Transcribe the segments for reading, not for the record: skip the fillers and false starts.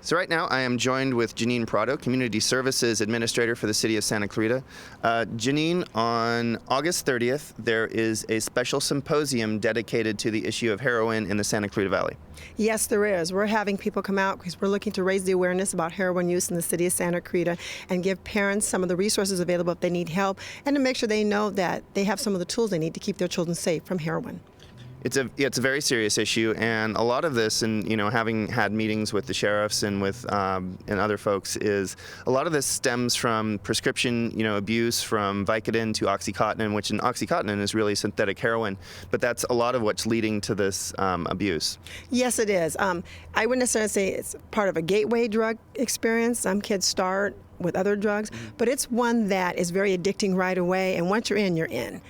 So right now I am joined with Janine Prado, Community Services Administrator for the City of Santa Clarita. Janine, on August 30th, there is a special symposium dedicated to the issue of heroin in the Santa Clarita Valley. Yes, there is. We're having people come out because we're looking to raise the awareness about heroin use in the City of Santa Clarita and give parents some of the resources available if they need help, and to make sure they know that they have some of the tools they need to keep their children safe from heroin. It's a very serious issue, and a lot of this, and having had meetings with the sheriffs and with and other folks, is a lot of this stems from prescription abuse, from Vicodin to OxyContin, which in OxyContin is really synthetic heroin, but that's a lot of what's leading to this abuse. Yes, it is. I wouldn't necessarily say it's part of a gateway drug experience. Some kids start with other drugs, but it's one that is very addicting right away, and once you're in,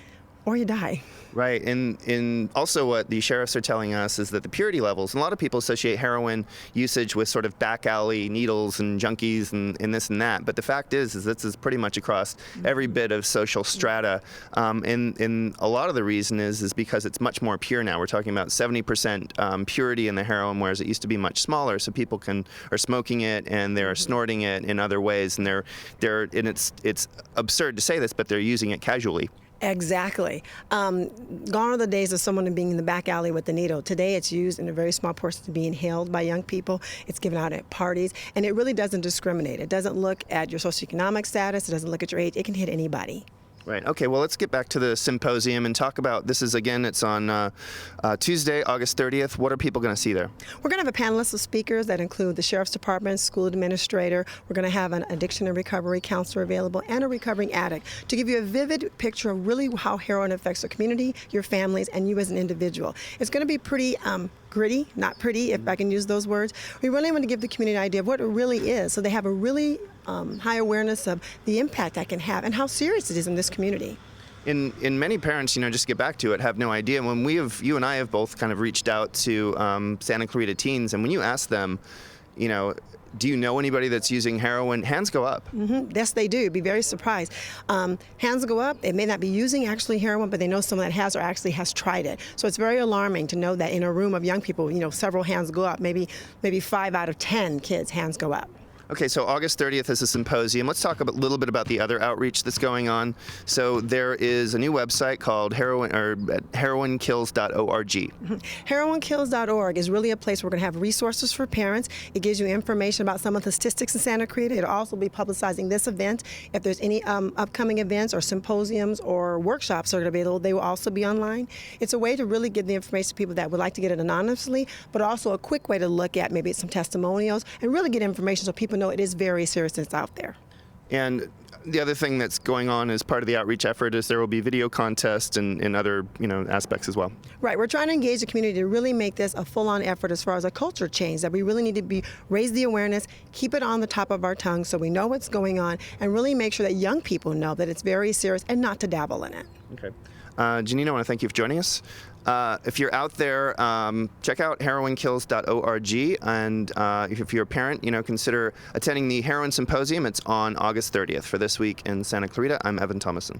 or you die. Right, and also what the sheriffs are telling us is that the purity levels, and a lot of people associate heroin usage with sort of back alley needles and junkies and this and that, but the fact is this is pretty much across every bit of social strata, and a lot of the reason is because it's much more pure now. We're talking about 70% purity in the heroin, whereas it used to be much smaller, so people are smoking it and they're snorting it in other ways, and and it's absurd to say this, but they're using it casually. Exactly. Gone are the days of someone being in the back alley with the needle. Today it's used in a very small portion to be inhaled by young people. It's given out at parties, and it really doesn't discriminate. It doesn't look at your socioeconomic status. It doesn't look at your age. It can hit anybody. Right. Okay. Well, let's get back to the symposium and talk about this. It's on Tuesday, August 30th. What are people going to see there? We're going to have a panel of speakers that include the Sheriff's Department, school administrator. We're going to have an addiction and recovery counselor available, and a recovering addict, to give you a vivid picture of really how heroin affects the community, your families, and you as an individual. It's going to be pretty gritty, not pretty, if I can use those words. We really want to give the community an idea of what it really is, so they have a really high awareness of the impact that can have and how serious it is in this community. In many parents, just to get back to it, have no idea. When you and I have both kind of reached out to Santa Clarita teens, and when you ask them, do you know anybody that's using heroin? Hands go up. Yes, they do. Be very surprised. Hands go up. They may not be using actually heroin, but they know someone that has or actually has tried it. So it's very alarming to know that in a room of young people, several hands go up. Maybe 5 out of 10 kids' hands go up. Okay, so August 30th is a symposium. Let's talk a little bit about the other outreach that's going on. So there is a new website called heroinkills.org. Heroinkills.org is really a place where we're going to have resources for parents. It gives you information about some of the statistics in Santa Clarita. It'll also be publicizing this event. If there's any upcoming events or symposiums or workshops that are available, they will also be online. It's a way to really give the information to people that would like to get it anonymously, but also a quick way to look at maybe some testimonials and really get information so people know it is very serious and it's out there. And the other thing that's going on as part of the outreach effort is there will be video contests and other aspects as well. Right. We're trying to engage the community to really make this a full-on effort as far as a culture change, that we really need to raise the awareness, keep it on the top of our tongue so we know what's going on, and really make sure that young people know that it's very serious and not to dabble in it. Okay. Janine, I want to thank you for joining us. If you're out there, check out heroinkills.org, and if you're a parent, consider attending the Heroin Symposium. It's on August 30th. For This Week in Santa Clarita, I'm Evan Thomason.